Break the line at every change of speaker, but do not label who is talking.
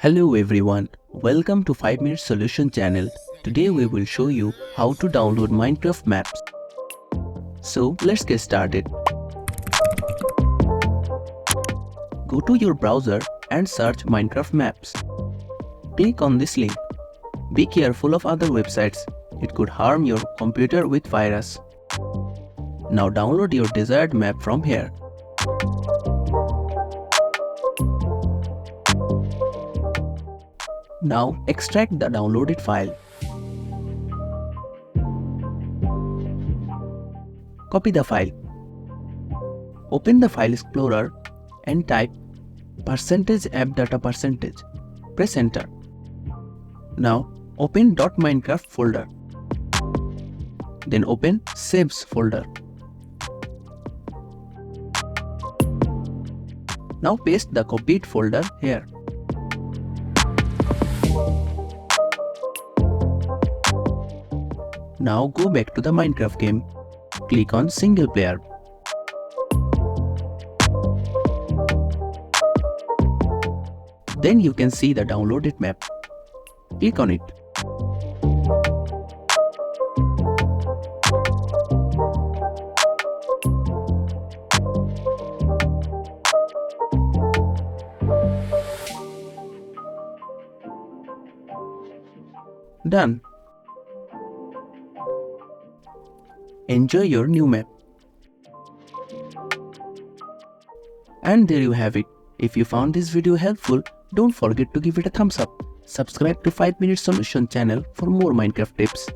Hello everyone, welcome to 5 Minute Solution channel. Today we will show you how to download Minecraft maps. So let's get started. Go to your browser and search Minecraft maps. Click on this link. Be careful of other websites, it could harm your computer with virus. Now download your desired map from here. Now extract the downloaded file. Copy the file. Open the file explorer and type %appdata%. Press enter. Now open .minecraft folder. Then open saves folder. Now paste the copied folder here. Now go back to the Minecraft game. Click on single player. Then you can see the downloaded map. Click on it. Done. Enjoy your new map. And there you have it. If you found this video helpful, don't forget to give it a thumbs up. Subscribe to 5 Minute Solution channel for more Minecraft tips.